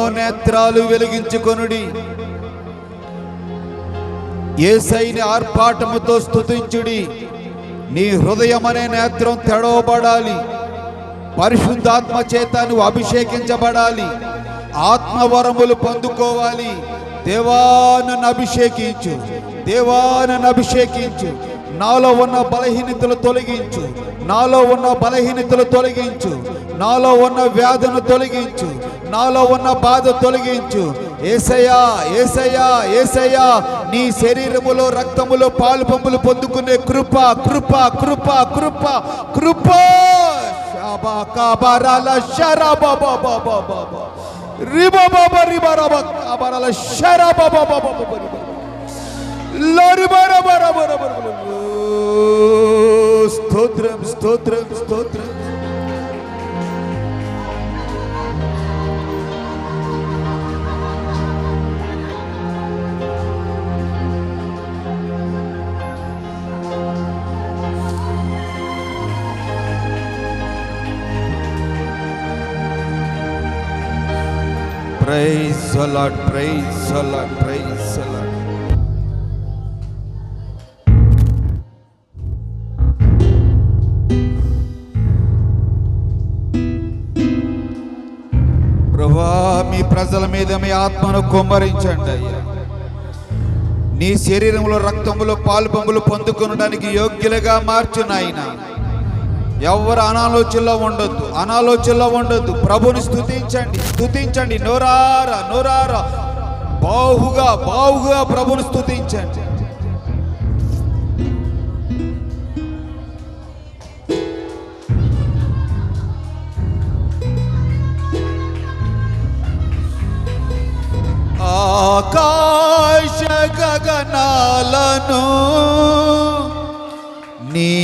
మనోనేత్రాలు వెలిగించుకొనుడి. యేసయ్యని ఆర్భాటముతో స్తుతించుడి. నీ హృదయమనే నేత్రం తెరవబడాలి. పరిశుద్ధాత్మ చేత నువ్వు అభిషేకించబడాలి. ఆత్మవరములు పొందుకోవాలి. దేవా నన్ను అభిషేకించు, దేవా నన్ను అభిషేకించు. నాలో ఉన్న బలహీనతలు తొలగించు, నాలో ఉన్న బలహీనతలు తొలగించు, నాలో ఉన్న వ్యాధులను తొలగించు, నాలో ఉన్న బాధ తొలగించు. యేసయ్యా, యేసయ్యా, యేసయ్యా, నీ శరీరములో రక్తములో పాలు పంపులు పొందుకునే కృప, కృప, కృప, కృప, కృప. స్తోత్రం, స్తోత్రం, స్తోత్రం. Praise the Lord, praise the Lord, praise the Lord. ప్రభువా, మీ ప్రజల మీద మీ ఆత్మను కుమ్మరించండి అయ్యా. నీ శరీరంలో రక్తములో పాలు పంపులు పొందుకొనడానికి యోగ్యులుగా మార్చు నాయన. ఎవరు అనాలోచనలో ఉండొద్దు, అనాలోచనలో ఉండొద్దు. ప్రభుని స్తుతించండి, స్తుతించండి. నోరారా, నోరారా, బాహుగా, బాహుగా ప్రభుని స్తుతించండి. ఆకాశ గగనాలను నీ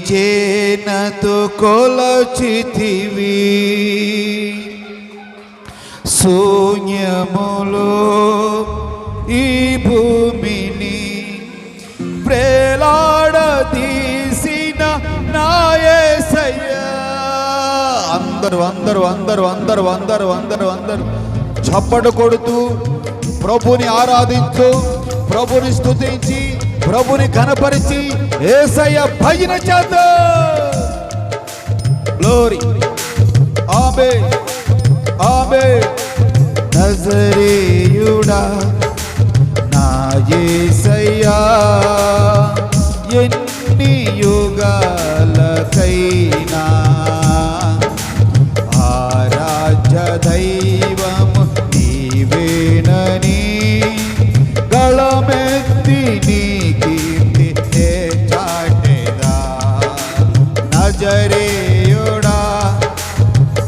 చేనతో కొలచితివి, శూన్యములో ఈ భూమిని ప్రేలాడదీసిన నా యేసయ్యా. అందరూ అందరూ అందరూ అందరూ అందరూ అందరూ అందరూ చప్పట్లు కొడుతూ ప్రభుని ఆరాధించు, ప్రభుని స్తుతించి, ప్రభుని ఘనపరిచి యేసయ్య భజన చేద్దాం. గ్లోరీ, ఆమేన్, ఆమేన్. నజరేయుడా నా యేసయ్యా, ఎన్ని యుగాలకైనా ఆరాధ్య దైవము నీవేనని గళమెత్తి నీ కీర్తి నే చాటెదా. నజరేయుడా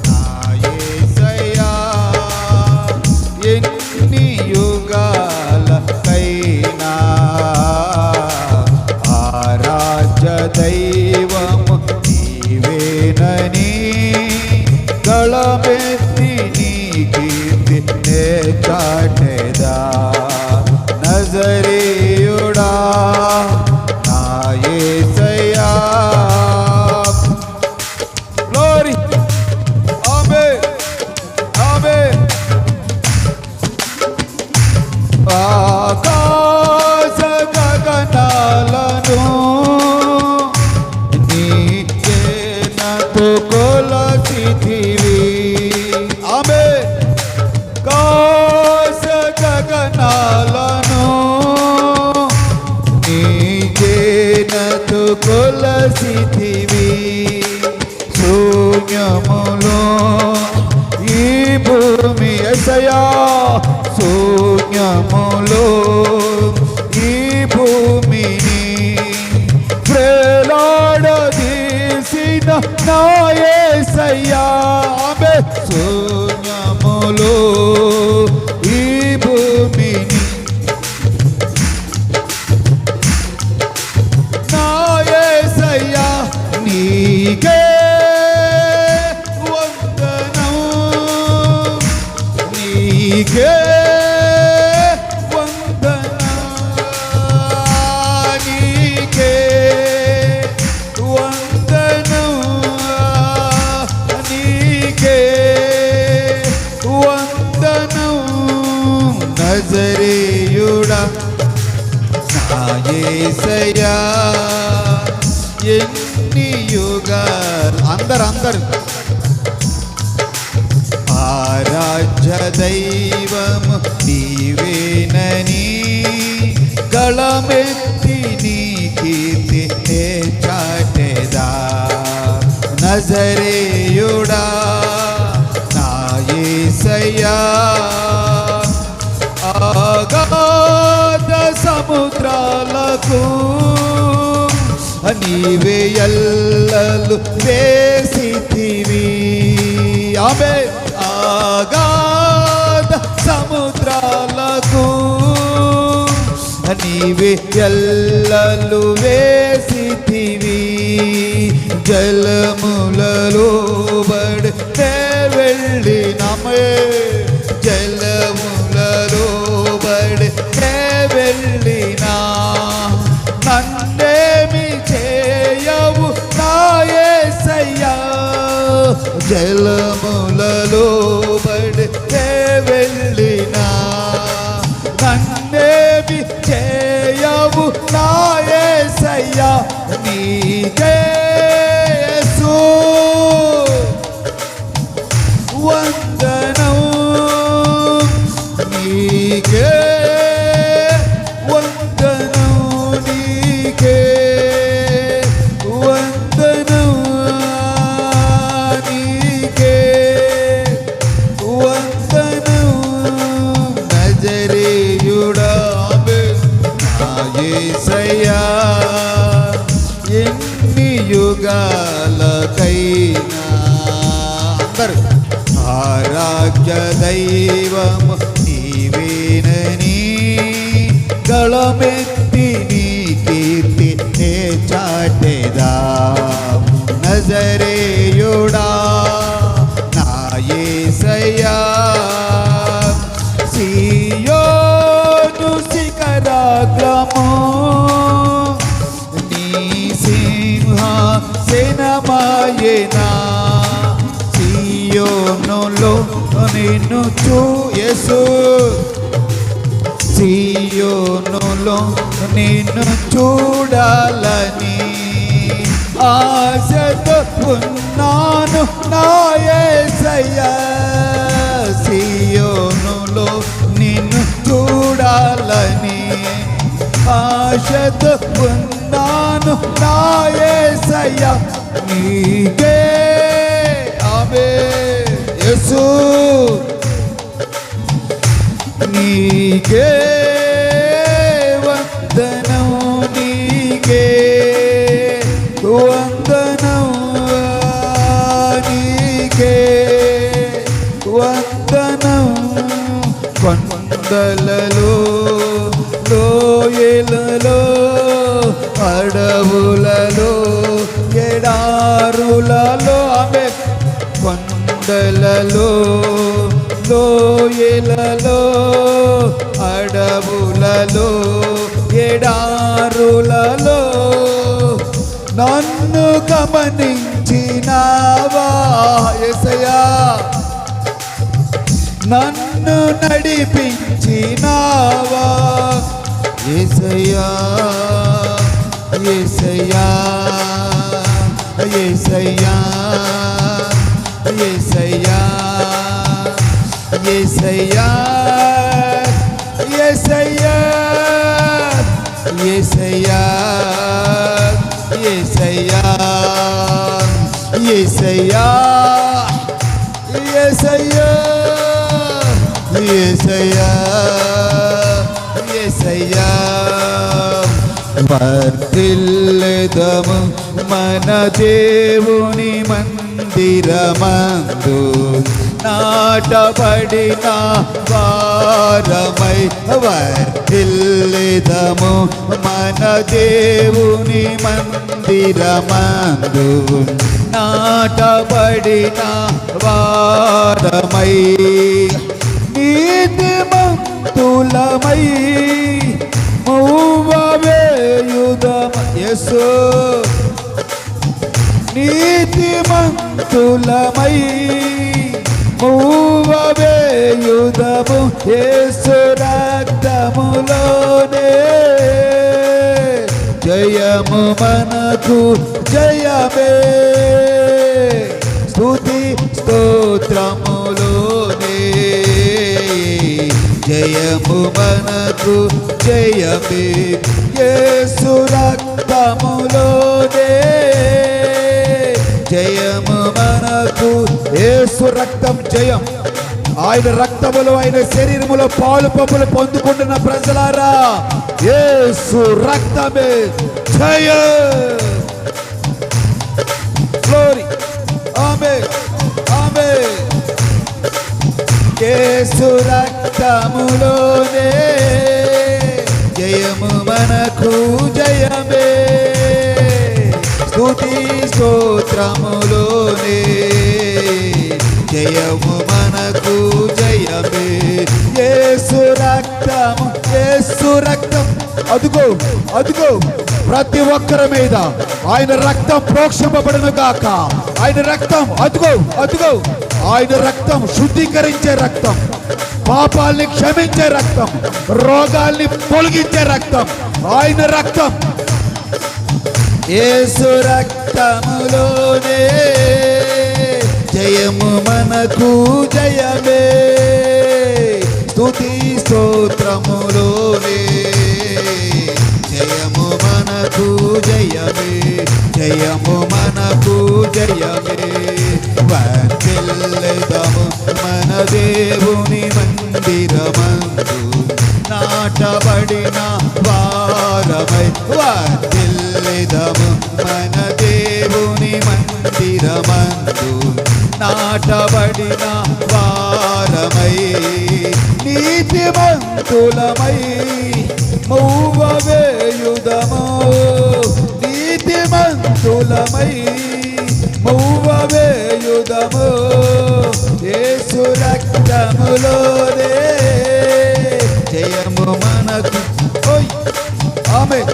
నా యేసయ్యా, ఎన్ని యుగాలకైనా ఆరాధ్య దైవము నీవేనని గళమెత్తి నీ కీర్తి నే చాటెదా. నజరేయుడా నా యేసయ్యా. గ్లోరీ, ఆమేన్, ఆమేన్. ఆకాశ గగనాలను నీ చేనతో కొలచితివి, ఆమేన్. ఆకాశ గగనాలను నీ చేనతో కొలచితివి, శూన్యములో ఈ భూమి యేసయ్యా, శూన్యములో ఈ భూమిని ప్రేలాడదీసిన నా యేసయ్యా. ఆమేన్. శూన్యములో ఈ భూమిని నా యేసయ్యా, నీకే వందనం, నీకే వందనం, నీకే వందనం, నీకే వందనం. నజరేయుడా నా యేసయ్యా ఎన్ని యుగాలు అందరు ఆరాధ్య దైవము నీవేనని గళమెత్తి నీ కీర్తి చాటెదా నజరేయుడా నా యేసయ్యా అగాధ సముద్రాలకు నీవే ఎల్లలు వేసితివి ఆమె అగాధ సముద్రాలకు నీవే ఎల్లలు వేసితివి జలములలో బడితే వెళ్ళినమే జలములలో బడితే వెళ్ళినా నన్నేమి చేయవు నా యేసయ్యా జలములలో బడితే వెళ్ళినా నన్నేమి చేయవు నా యేసయ్యా నీకే యేసు వందనం నీకే వందనం నీకే వందనం నీకే వందనం నజరేయుడా నా యేసయ్యా ఎన్ని యుగాలకైనా అందరూ ఆరాధ్య దైవము నీవేనని గళమెత్తి నీ కీర్తి చాటెదా నజరేయుడా నా యేసయ్యా సియోను శిఖరాగ్రము నీ సింహాసనమాయెనా సియోనులో నిన్ను యేసు సియోనులో నిన్ను చూడాలని ఆశతో ఉన్నాను నా యేసయ్యా సియోనులో నిన్ను చూడాలని ఆశతో ఉన్నాను నా యేసయ్యా నీకే ఆమె యేసు నీకే వందనం నీకే వందనం నీకే వందనం కొండలలో లోయలలో అడవులలో ఎడారులలో ఆమె కొండలలో లోయలలో అడవులలో ఎడారులలో నన్ను గమనించినావా యేసయ్యా నన్ను నడిపించినావా యేసయ్యా యేసయ్యా యేసయ్యా యేసయ్యా యేసయ్యా యేసయ్యా యేసయ్యా యేసయ్యా యేసయ్యా యేసయ్యా యేసయ్యా యేసయ్యా వర్ధిల్లెదము మన దేవుని మందిరమందు నాటబడిన వారమై వర్ధిల్లెదము మన దేవుని మందిరమందు నాటబడిన వారమై నీతిమంతులమై మూవవేయుదమ యేసు నీతిమంతులమై మూవవేయుదము యేసు రక్తములోనే, జయము మనకు జయమే, స్తుతి స్తోత్రములోనే, జయము మనకు జయమే, యేసు రక్తములోనే, జయము మనకు. యేసు రక్తం జయం. ఆయన రక్తములో ఆయన శరీరములో పాలు పంపులు పొందుకుంటున్న ప్రజలారా, యేసు రక్తమే జయం. గ్లోరీ. ఆమేన్, ఆమేన్. యేసు రక్తములోనే జయము మనకు జయమే, స్తుతి స్తోత్రములోనే, జయము మనకు జయమే, యేసు రక్తము, యేసు రక్తం. అదుగో అదుగో ప్రతి ఒక్కరి మీద ఆయన రక్తం ప్రోక్షింపబడును గాక. ఆయన రక్తం, అదుగో అదుగో ఆయన రక్తం శుద్ధీకరించే రక్తం, పాపాల్ని క్షమించే రక్తం, రోగాల్ని తొలగించే రక్తం, ఆయన రక్తం. యేసు రక్తములోనే జయము మనకు జయమే, స్తుతి స్తోత్రములోనే, జయము మనకు జయమే, జయము మనకు జయమే. వర్ధిల్లుదాము మన దేవుని మందిరమందు, నాటబడిన వారమై. వర్ధిల్లుదాము మన దేవుని మందిరమందు, నాటబడిన వారమై, నీతిమంతులమై మూవవేయుదము, నీతిమంతులమై మూవవేయుదము, యేసు రక్తములోనే జయము మనకు. ఆమేన్.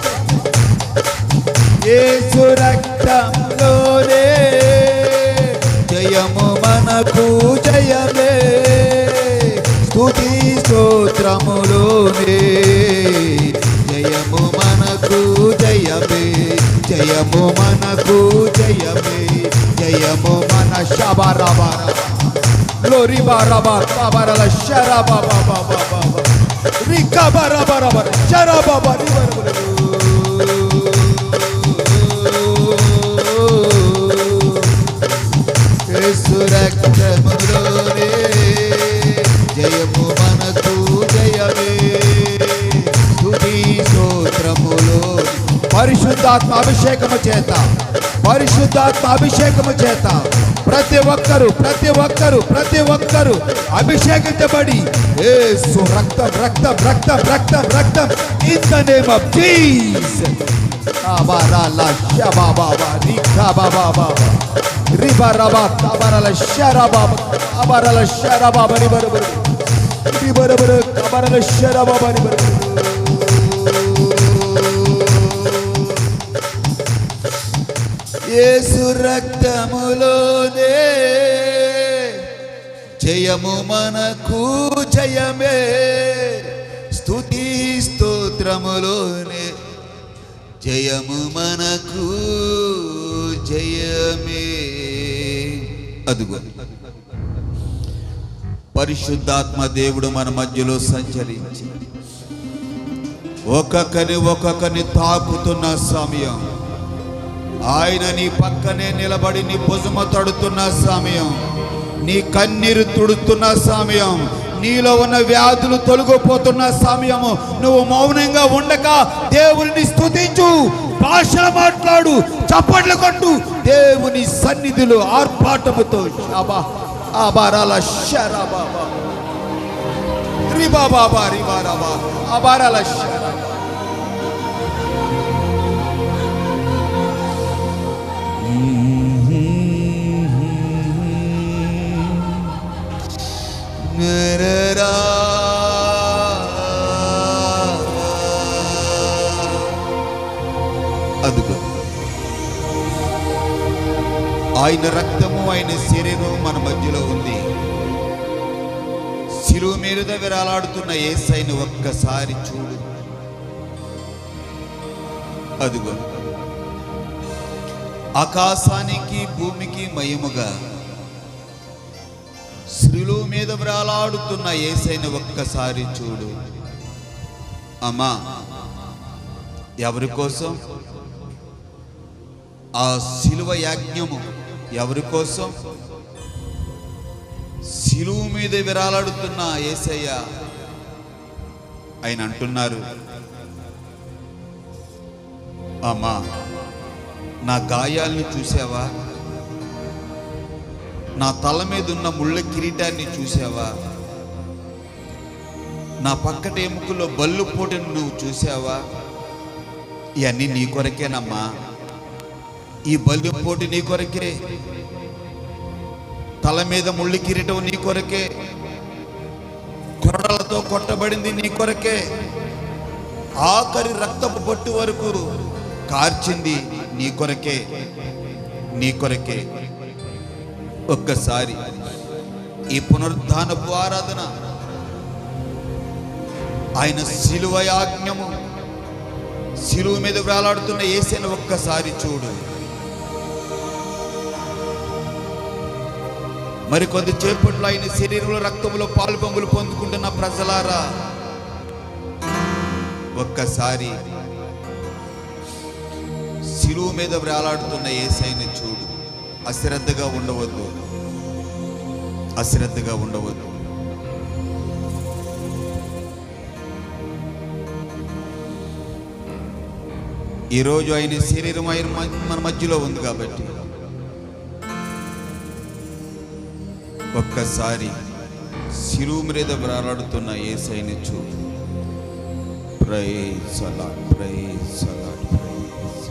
యేసు రక్తములోనే జయము మనకు జయమే, స్తుతి స్తోత్రములోనే, జయము మనకు జయమే, జయము మనకు జయమే, జయము మన. షబారాబా గ్లోరీ బారాబా బాబారల షరాబాబా బాబా బాబా రికా బారాబారాబా షరాబాబా రిబరబరు. యేసు రక్తములోనే జయము మనకు జయమే, స్తుతి స్తోత్రములోనే. పరిశుద్ధాత్మ అభిషేకము చేత, పరిశుద్ధాత్మ అభిషేకము చేత ప్రతి ఒక్కరు ప్రతి ఒక్కరు ప్రతి ఒక్కరు అభిషేకించబడి, యేసు రక్తం రక్తం రక్తం రక్తం రక్తం, in the name of Jesus. అబారాల షబాబాబా రికా బాబాబా రిబరబా అబారాల షరాబాబా అబారాల షరాబాబా రిబరబరు రిబరబరు అబారాల షరాబాబా రిబరబరు. యేసు రక్తములోనే జయము మనకు జయమే, స్తుతి స్తోత్రములోనే జయము మనకు జయమే. అదుగో పరిశుద్ధాత్మ దేవుడు మన మధ్యలో సంచరించి ఒక్కొక్కని తాకుతున్న సమయం, ఆయన నీ పక్కనే నిలబడి నీ భుజమ తడుతున్న సమయం, నీ కన్నీరు తుడుతున్న సమయం, నీలో ఉన్న వ్యాధులు తొలగిపోతున్న సమయము. నువ్వు మౌనంగా ఉండక దేవుని స్తుతించు, భాషలు మాట్లాడు, చప్పట్లు కొట్టు, దేవుని సన్నిధిలో ఆర్భాటముతో. అబారాల షరాబాబా రిబాబాబా రిబారాబా అబారాల షరా. అదుగో ఆయన రక్తము ఆయన శరీరం మన మధ్యలో ఉంది. మీద వేలాడుతున్న యేసయ్యను ఒక్కసారి చూడు. అదిగో ఆకాశానికి భూమికి మయముగా శిలువ మీద వేలాడుతున్న యేసయ్యను ఒక్కసారి చూడు. అమ్మా, ఎవరి కోసం ఆ శిలువ యాజ్ఞము? ఎవరి కోసం? శిలువ మీద వేలాడుతున్న యేసయ్య ఆయన అంటున్నారు, అమ్మా, నా గాయాల్ని చూసావా? నా తల మీద ఉన్న ముళ్ళ కిరీటాన్ని చూసావా? నా పక్కటి ఎముకలో బల్లు పోటును నువ్వు చూసావా? ఇవన్నీ నీ కొరకేనమ్మా. ఈ బల్లు పోటు నీ కొరకే, తల మీద ముళ్ళ కిరీటం నీ కొరకే, కొరడలతో కొట్టబడింది నీ కొరకే, ఆఖరి రక్తపు బొట్టు వరకు కార్చింది నీ కొరకే, నీ కొరకే. ఒక్కసారి ఈ పునరుద్ధానపు ఆరాధన, ఆయన శిలువ యాజ్ఞము, శిలువ మీద వేలాడుతున్న యేసయ్యను ఒక్కసారి చూడు. మరి కొద్ది చేపట్లో ఆయన శరీరంలో రక్తంలో పాలు పొంగులు పొందుకుంటున్న ప్రజలారా, ఒక్కసారి శిలువ మీద వేలాడుతున్న యేసయ్యను చూడు. అశ్రద్ధగా ఉండవద్దు, అశ్రద్ధగా ఉండవద్దు. ఈరోజు ఆయన శరీరం మన మధ్యలో ఉంది కాబట్టి ఒక్కసారి శిలువ మీద వేలాడుతున్న యేసయ్యను చూడు. Praise the lord, praise the lord, praise.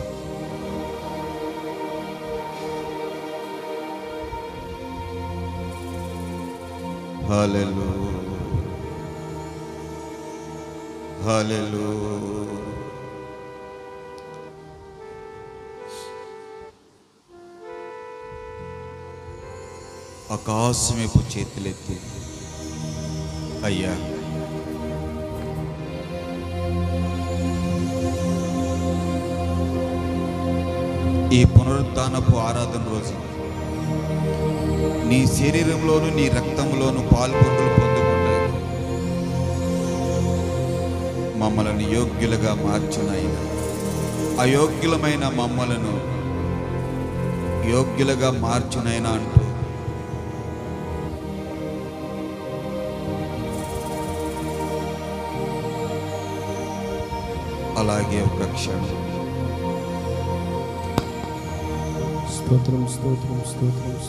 Hallelujah, hallelujah. ఆకాశమేపు చేతులెత్తి, అయ్యా, ఈ పునరుద్ధానపు ఆరాధన రోజు నీ శరీరంలోను నీ రక్తంలోను పాల్పొంగులు పొందుకుంటాయి. మమ్మలను యోగ్యులుగా మార్చునైనా, అయోగ్యులమైన మమ్మలను యోగ్యులుగా మార్చునైనా అంటూ అలాగే ఒక క్షణం స్తోత్రం, స్తోత్రం, స్తోత్రం.